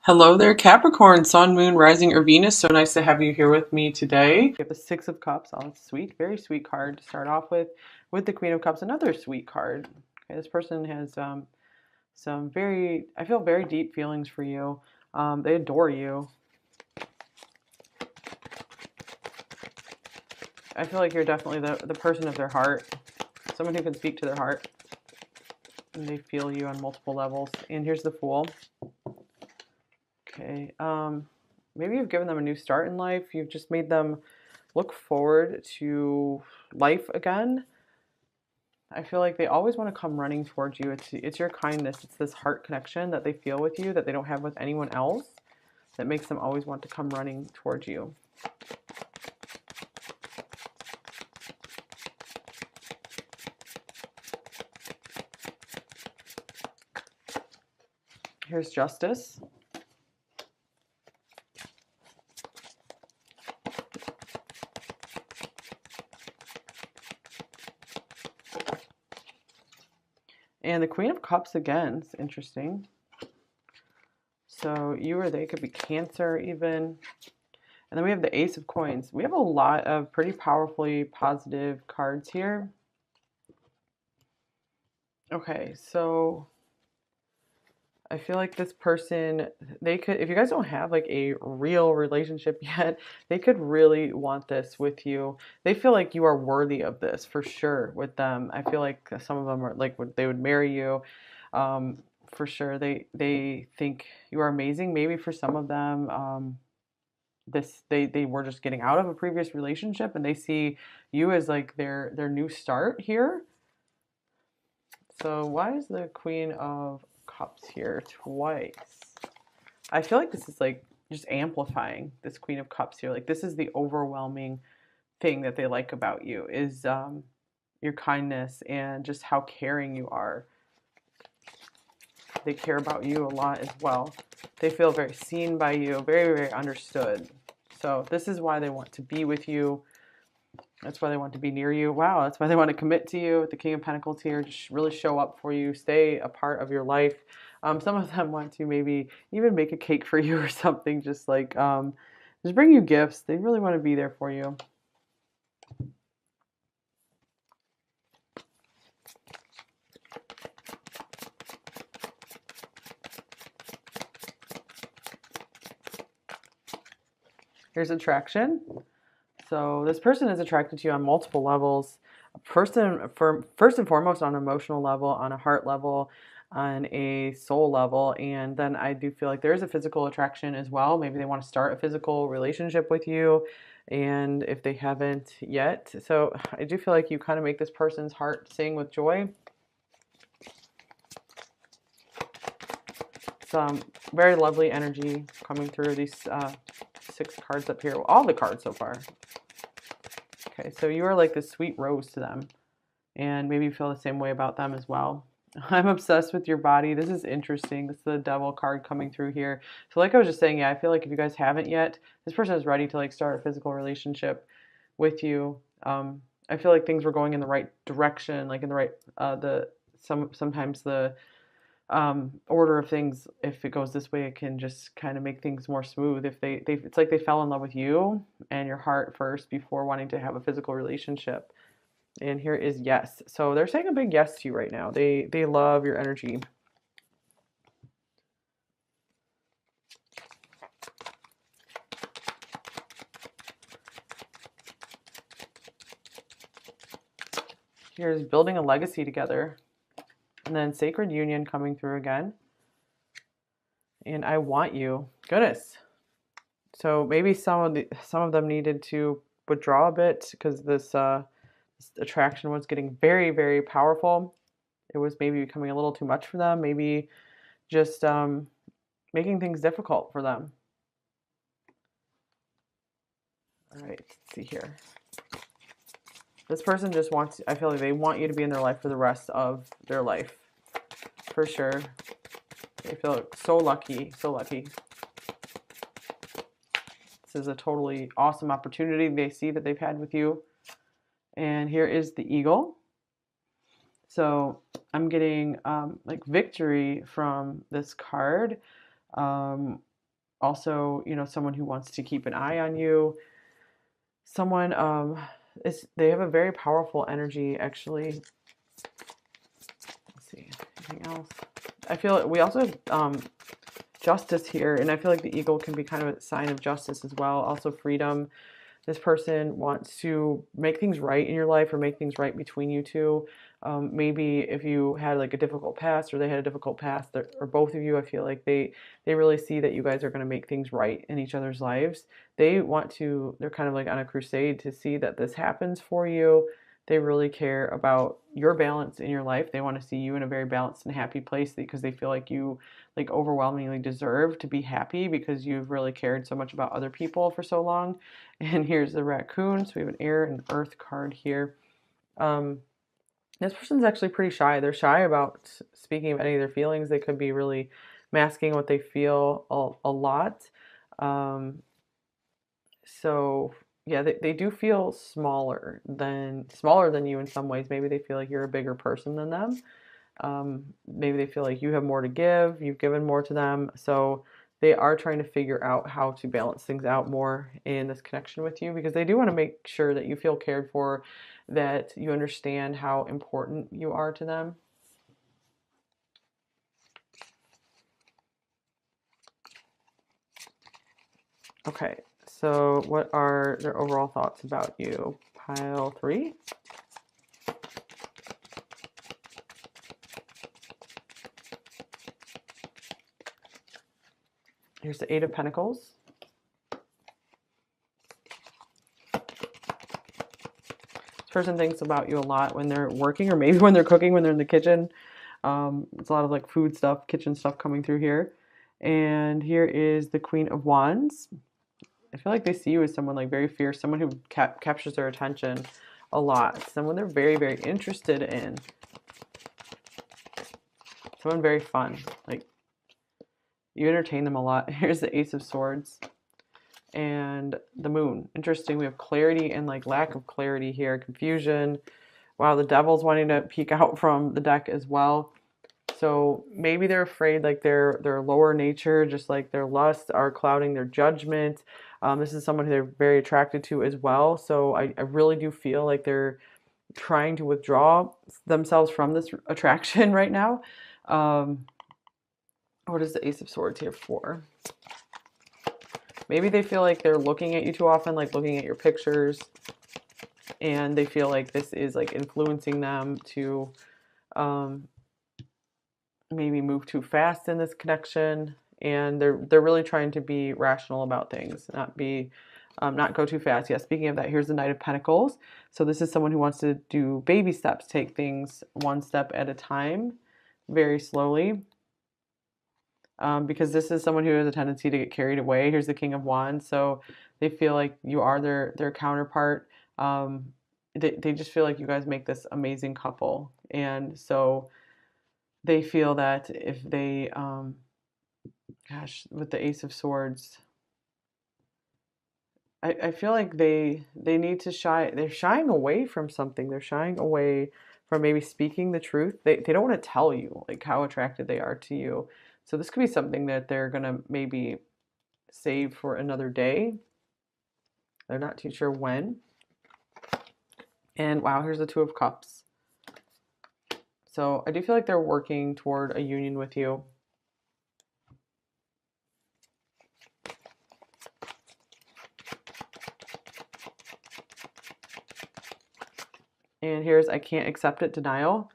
Hello there, Capricorn, Sun, Moon, Rising, or Venus. So nice to have you here with me today. We have the Six of Cups. Oh, it's sweet, very sweet card to start off with the Queen of Cups, another sweet card. Okay, this person has some I feel very deep feelings for you. They adore you. I feel like you're definitely the person of their heart, someone who can speak to their heart, and they feel you on multiple levels. And here's the Fool. Okay, maybe you've given them a new start in life. You've just made them look forward to life again. I feel like they always want to come running towards you. It's your kindness. It's this heart connection that they feel with you that they don't have with anyone else that makes them always want to come running towards you. Here's Justice. And the Queen of Cups again. It's interesting. So you or they could be Cancer even. And then we have the Ace of Coins. We have a lot of pretty powerfully positive cards here. Okay, so I feel like this person, they could, if you guys don't have like a real relationship yet, they could really want this with you. They feel like you are worthy of this for sure with them. I feel like some of them are like, they would marry you. For sure. They think you are amazing. Maybe for some of them, they were just getting out of a previous relationship and they see you as like their new start here. So why is the Queen of Cups here twice? I feel like this is like just amplifying this Queen of Cups here. Like this is the overwhelming thing that they like about you is your kindness and just how caring you are. They care about you a lot as well. They feel very seen by you, very, very understood. So this is why they want to be with you. That's why they want to be near you. Wow, that's why they want to commit to you with the King of Pentacles here. Just really show up for you, stay a part of your life. Some of them want to maybe even make a cake for you or something, just like just bring you gifts. They really want to be there for you. Here's attraction. So this person is attracted to you on multiple levels. First and foremost on an emotional level, on a heart level, on a soul level, and then I do feel like there is a physical attraction as well. Maybe they want to start a physical relationship with you, and if they haven't yet. So I do feel like you kind of make this person's heart sing with joy. Some very lovely energy coming through these 6 cards up here. All the cards so far. Okay, so you are like this sweet rose to them, and maybe you feel the same way about them as well. I'm obsessed with your body. This is interesting. This is the Devil card coming through here. So like I was just saying, yeah, I feel like if you guys haven't yet, this person is ready to like start a physical relationship with you. I feel like things were going in the right direction, like in the right sometimes the order of things, if it goes this way, it can just kind of make things more smooth. If they it's like they fell in love with you and your heart first before wanting to have a physical relationship. And here is yes. So they're saying a big yes to you right now. They love your energy. Here's building a legacy together. And then sacred union coming through again. And I want you. Goodness. So maybe some of them needed to withdraw a bit because this attraction was getting very, very powerful. It was maybe becoming a little too much for them. Maybe just making things difficult for them. All right, let's see here. This person just wants, I feel like they want you to be in their life for the rest of their life. For sure. They feel so lucky, so lucky. This is a totally awesome opportunity they see that they've had with you. And here is the eagle. So I'm getting like victory from this card. Also, you know, someone who wants to keep an eye on you. Someone they have a very powerful energy, actually. Let's see, anything else? I feel we also have justice here, and I feel like the eagle can be kind of a sign of justice as well. Also freedom. This person wants to make things right in your life or make things right between you two. Maybe if you had like a difficult past or they had a difficult past, or both of you, I feel like they really see that you guys are going to make things right in each other's lives. They want to, they're kind of like on a crusade to see that this happens for you. They really care about your balance in your life. They want to see you in a very balanced and happy place because they feel like you like overwhelmingly deserve to be happy because you've really cared so much about other people for so long. And here's the raccoon. So we have an air and earth card here. This person's actually pretty shy. They're shy about speaking of any of their feelings. They could be really masking what they feel a lot. So yeah, they do feel smaller than you in some ways. Maybe they feel like you're a bigger person than them. Maybe they feel like you have more to give, you've given more to them. So they are trying to figure out how to balance things out more in this connection with you because they do want to make sure that you feel cared for, that you understand how important you are to them. Okay, so what are their overall thoughts about you? Pile 3. Here's the 8 of Pentacles. This person thinks about you a lot when they're working or maybe when they're cooking, when they're in the kitchen. It's a lot of like food stuff, kitchen stuff coming through here. And here is the Queen of Wands. I feel like they see you as someone like very fierce, someone who captures their attention a lot, someone they're very, very interested in, someone very fun. Like you entertain them a lot. Here's the Ace of Swords and the Moon. Interesting. We have clarity and like lack of clarity here, confusion. Wow, the Devil's wanting to peek out from the deck as well. So maybe they're afraid like their lower nature, just like their lusts, are clouding their judgment. This is someone who they're very attracted to as well. So I really do feel like they're trying to withdraw themselves from this attraction right now. What is the Ace of Swords here for? Maybe they feel like they're looking at you too often, like looking at your pictures, and they feel like this is like influencing them to maybe move too fast in this connection, and they're really trying to be rational about things, not go too fast. Yeah, speaking of that, here's the Knight of Pentacles. So this is someone who wants to do baby steps, take things one step at a time, very slowly. Because this is someone who has a tendency to get carried away. Here's the King of Wands. So they feel like you are their counterpart. They just feel like you guys make this amazing couple, and so they feel that if they, gosh, with the Ace of Swords, I feel like they need to they're shying away from something. They're shying away from maybe speaking the truth. They don't want to tell you like how attracted they are to you. So this could be something that they're going to maybe save for another day. They're not too sure when. And wow, here's the Two of Cups. So I do feel like they're working toward a union with you. And here's I can't accept it, denial.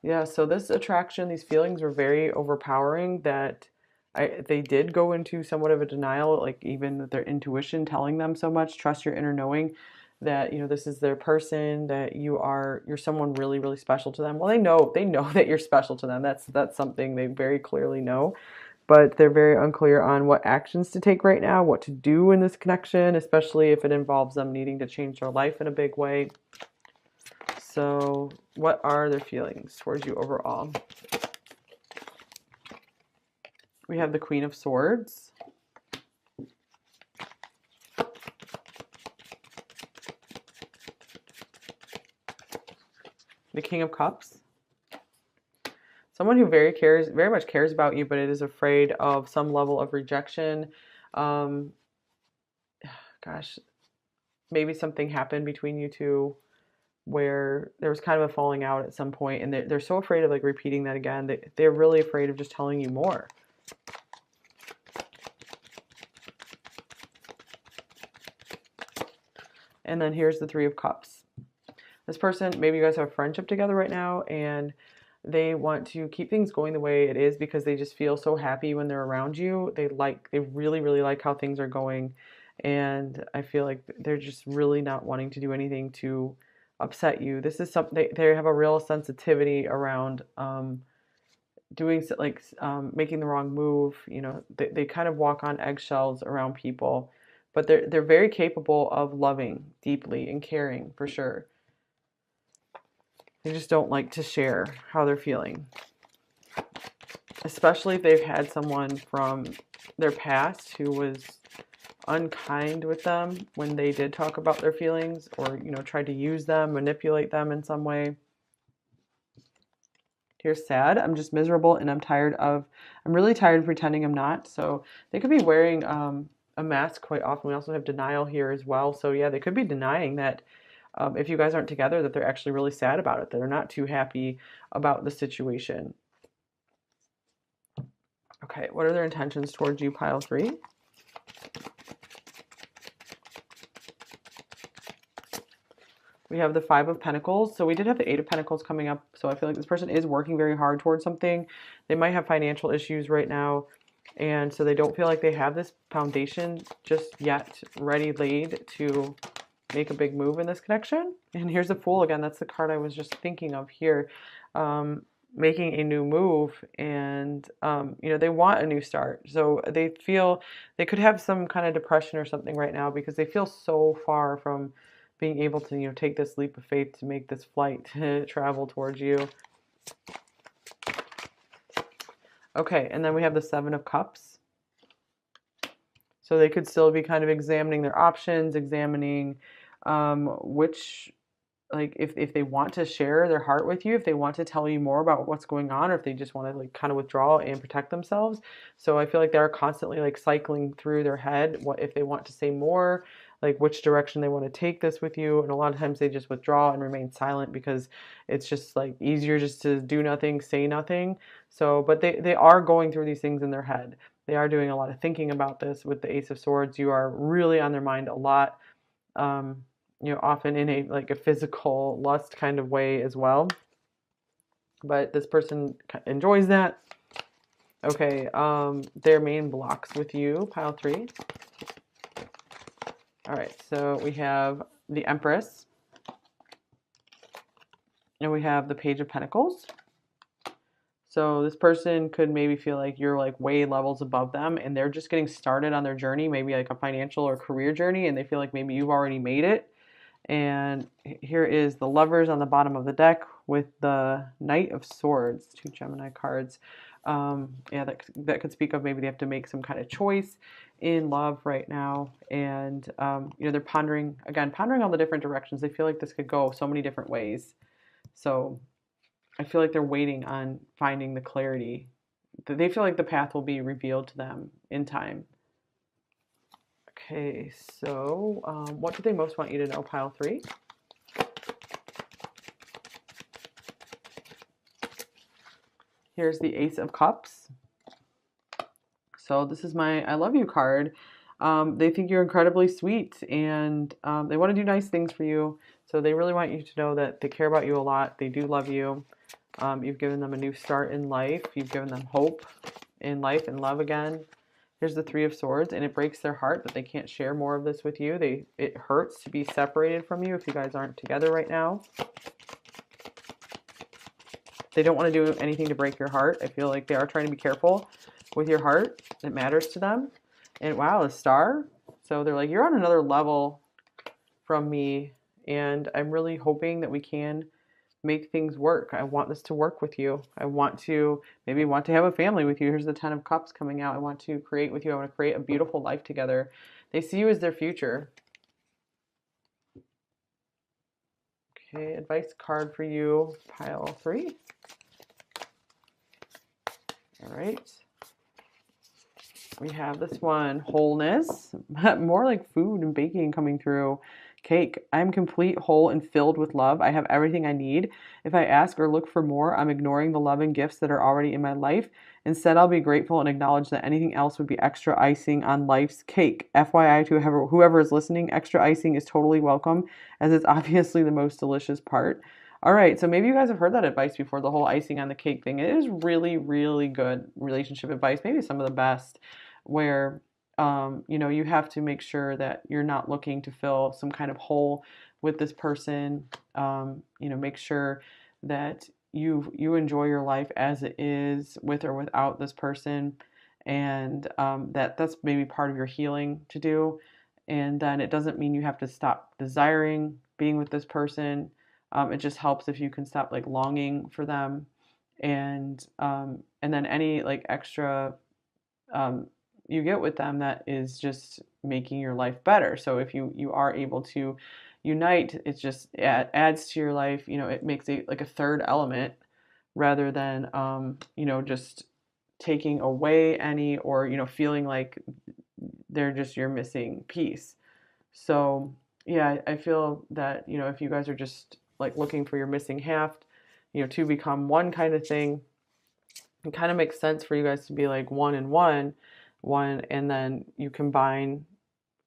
Yeah, so this attraction, these feelings were very overpowering that they did go into somewhat of a denial, like even with their intuition telling them so much, trust your inner knowing that, you know, this is their person, that you're someone really, really special to them. Well, they know that you're special to them. That's something they very clearly know, but they're very unclear on what actions to take right now, what to do in this connection, especially if it involves them needing to change their life in a big way. So what are their feelings towards you overall? We have the Queen of Swords. The King of Cups. Someone who very much cares about you, but it is afraid of some level of rejection. Um, gosh, maybe something happened between you two where there was kind of a falling out at some point, and they're so afraid of like repeating that again. They're really afraid of just telling you more. And then here's the Three of Cups. This person, maybe you guys have a friendship together right now, and they want to keep things going the way it is because they just feel so happy when they're around you. They really, really like how things are going. And I feel like they're just really not wanting to do anything to upset you. This is something they have a real sensitivity around doing like making the wrong move. You know, they kind of walk on eggshells around people, but they're very capable of loving deeply and caring for sure. They just don't like to share how they're feeling, especially if they've had someone from their past who was unkind with them when they did talk about their feelings, or, you know, tried to use them, manipulate them in some way. Here's sad. I'm just miserable and I'm really tired of pretending I'm not. So they could be wearing a mask quite often. We also have denial here as well. So yeah, they could be denying that if you guys aren't together, that they're actually really sad about it, that they're not too happy about the situation. Okay, what are their intentions towards you, pile 3? We have the Five of Pentacles. So we did have the Eight of Pentacles coming up. So I feel like this person is working very hard towards something. They might have financial issues right now. And so they don't feel like they have this foundation just yet ready laid to make a big move in this connection. And here's the Fool again. That's the card I was just thinking of here. Making a new move, and you know, they want a new start. So they feel they could have some kind of depression or something right now because they feel so far from being able to, you know, take this leap of faith to make this flight travel towards you. Okay, and then we have the Seven of Cups. So they could still be kind of examining their options, examining which, like, if they want to share their heart with you, if they want to tell you more about what's going on, or if they just want to like kind of withdraw and protect themselves. So I feel like they're constantly like cycling through their head what if they want to say more, like which direction they want to take this with you. And a lot of times they just withdraw and remain silent because it's just like easier just to do nothing, say nothing. So, but they are going through these things in their head. They are doing a lot of thinking about this. With the Ace of Swords, you are really on their mind a lot. You know, often in a physical lust kind of way as well. But this person enjoys that. Okay, their main blocks with you, pile 3. All right, so we have the Empress, and we have the Page of Pentacles. So this person could maybe feel like you're like way levels above them, and they're just getting started on their journey, maybe like a financial or career journey, and they feel like maybe you've already made it. And here is the Lovers on the bottom of the deck with the Knight of Swords, 2 Gemini cards. Yeah, that could speak of maybe they have to make some kind of choice in love right now. And, you know, they're pondering all the different directions. They feel like this could go so many different ways. So I feel like they're waiting on finding the clarity. They feel like the path will be revealed to them in time. Okay, so what do they most want you to know, pile 3? Here's the Ace of Cups. So this is my I love you card. They think you're incredibly sweet, and they want to do nice things for you. So they really want you to know that they care about you a lot. They do love you. You've given them a new start in life. You've given them hope in life and love again. Here's the Three of Swords, and it breaks their heart that they can't share more of this with you. It hurts to be separated from you if you guys aren't together right now. They don't want to do anything to break your heart. I feel like they are trying to be careful with your heart. It matters to them. And wow, a Star. So they're like, you're on another level from me, and I'm really hoping that we can make things work. I want this to work with you. I want to have a family with you. Here's the Ten of Cups coming out. I want to create with you. I want to create a beautiful life together. They see you as their future. Okay, advice card for you, pile 3. All right. We have this one, wholeness, more like food and baking coming through. Cake. I'm complete, whole, and filled with love. I have everything I need. If I ask or look for more, I'm ignoring the love and gifts that are already in my life. Instead, I'll be grateful and acknowledge that anything else would be extra icing on life's cake. FYI to whoever is listening, extra icing is totally welcome, as it's obviously the most delicious part. All right, so maybe you guys have heard that advice before, the whole icing on the cake thing. It is really, really good relationship advice, maybe some of the best, where you have to make sure that you're not looking to fill some kind of hole with this person. Make sure that you enjoy your life as it is, with or without this person, and that's maybe part of your healing to do. And then it doesn't mean you have to stop desiring being with this person. It just helps if you can stop like longing for them, and then any like extra you get with them that is just making your life better. So if you are able to unite, it just adds to your life. It makes it like a third element, rather than just taking away any, or feeling like they're just your missing piece. So yeah, I feel that if you guys are just like looking for your missing half, to become one kind of thing, it kind of makes sense for you guys to be like one and one, and then you combine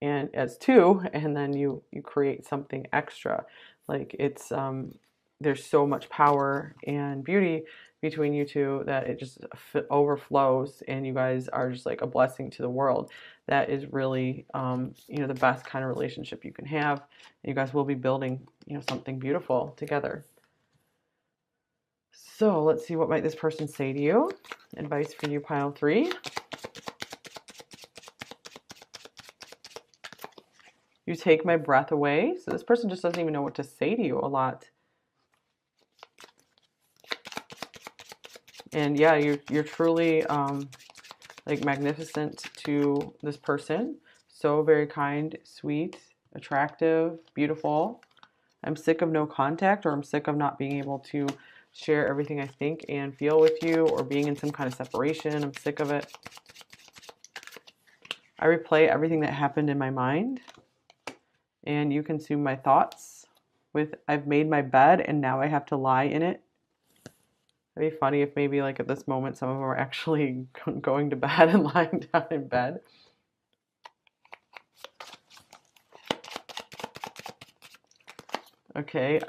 and as two, and then you create something extra. Like it's there's so much power and beauty between you two that it just overflows, and you guys are just like a blessing to the world. That is really the best kind of relationship you can have. You guys will be building something beautiful together. So let's see, what might this person say to you? Advice for you, pile 3. You take my breath away. So this person just doesn't even know what to say to you a lot. And yeah, you're truly like magnificent to this person. So very kind, sweet, attractive, beautiful. I'm sick of no contact, or I'm sick of not being able to share everything I think and feel with you, or being in some kind of separation. I'm sick of it. I replay everything that happened in my mind, and you consume my thoughts with, I've made my bed and now I have to lie in it. It'd be funny if maybe like at this moment some of them are actually going to bed and lying down in bed. Okay,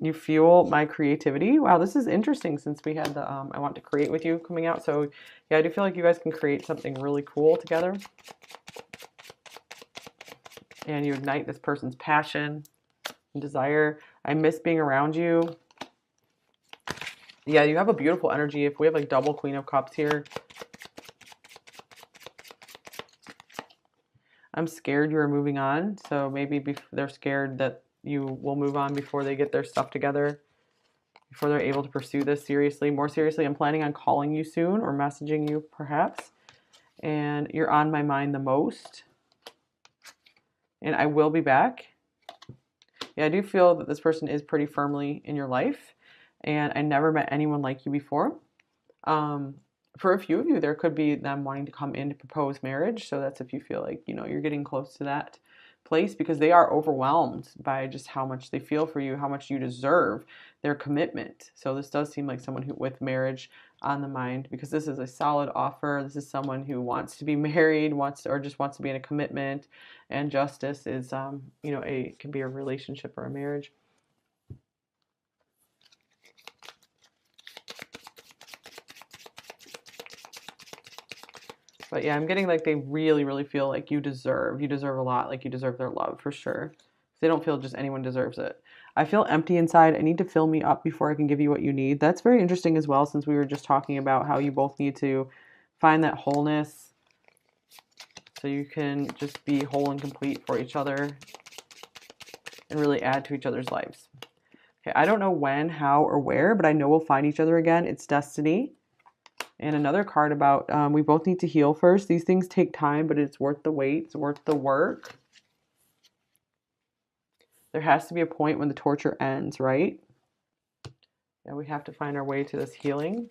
you fuel my creativity. Wow, this is interesting, since we had the I want to create with you coming out. So yeah, I do feel like you guys can create something really cool together. And you ignite this person's passion and desire. I miss being around you. Yeah, you have a beautiful energy. If we have like double Queen of Cups here. I'm scared you are moving on. So maybe they're scared that you will move on before they get their stuff together, before they're able to pursue this seriously. More seriously, I'm planning on calling you soon, or messaging you perhaps. And you're on my mind the most. And I will be back. Yeah, I do feel that this person is pretty firmly in your life. And I never met anyone like you before. For a few of you, there could be them wanting to come in to propose marriage. So that's if you feel like, you're getting close to that place, because they are overwhelmed by just how much they feel for you, how much you deserve their commitment. So this does seem like someone who, with marriage on the mind, because this is a solid offer. This is someone who wants to be married, or just wants to be in a commitment, and justice is, can be a relationship or a marriage. But yeah, I'm getting like they really, really feel like you deserve a lot, like you deserve their love for sure. They don't feel just anyone deserves it. I feel empty inside. I need to fill me up before I can give you what you need. That's very interesting as well, since we were just talking about how you both need to find that wholeness, so you can just be whole and complete for each other and really add to each other's lives. Okay, I don't know when, how, or where, but I know we'll find each other again. It's destiny. And another card about we both need to heal first. These things take time, but it's worth the wait. It's worth the work. There has to be a point when the torture ends, right? Yeah, we have to find our way to this healing.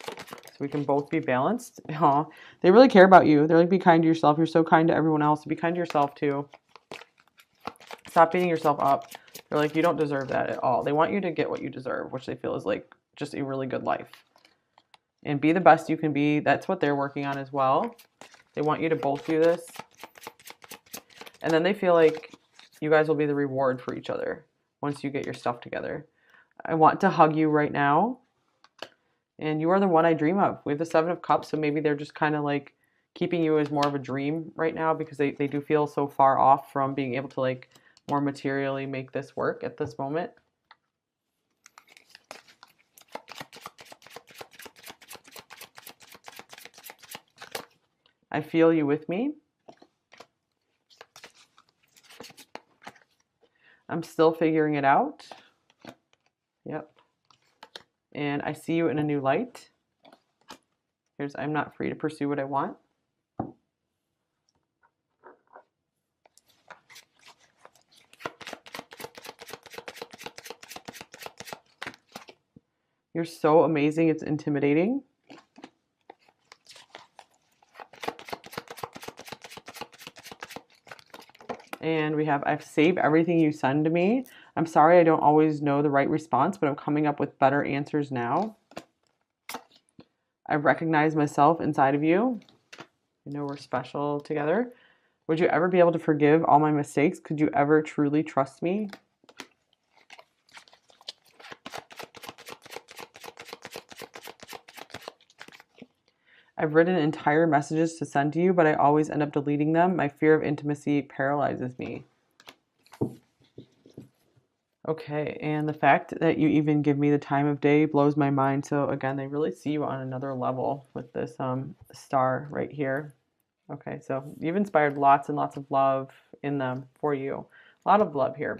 So we can both be balanced. Aw, they really care about you. They're like, be kind to yourself. You're so kind to everyone else. Be kind to yourself too. Stop beating yourself up. They're like, you don't deserve that at all. They want you to get what you deserve, which they feel is like just a really good life. And be the best you can be. That's what they're working on as well. They want you to both do this. And then they feel like you guys will be the reward for each other once you get your stuff together. I want to hug you right now. And you are the one I dream of. We have the Seven of Cups, so maybe they're just kind of like keeping you as more of a dream right now because they do feel so far off from being able to like more materially make this work at this moment. I feel you with me. I'm still figuring it out. Yep. And I see you in a new light. Here's, I'm not free to pursue what I want. You're so amazing, it's intimidating. And we have, I've saved everything you send to me. I'm sorry I don't always know the right response, but I'm coming up with better answers now. I recognize myself inside of you. I know we're special together. Would you ever be able to forgive all my mistakes? Could you ever truly trust me? I've written entire messages to send to you, but I always end up deleting them. My fear of intimacy paralyzes me. Okay, and the fact that you even give me the time of day blows my mind. So again, they really see you on another level with this star right here. Okay, so you've inspired lots and lots of love in them for you. A lot of love here.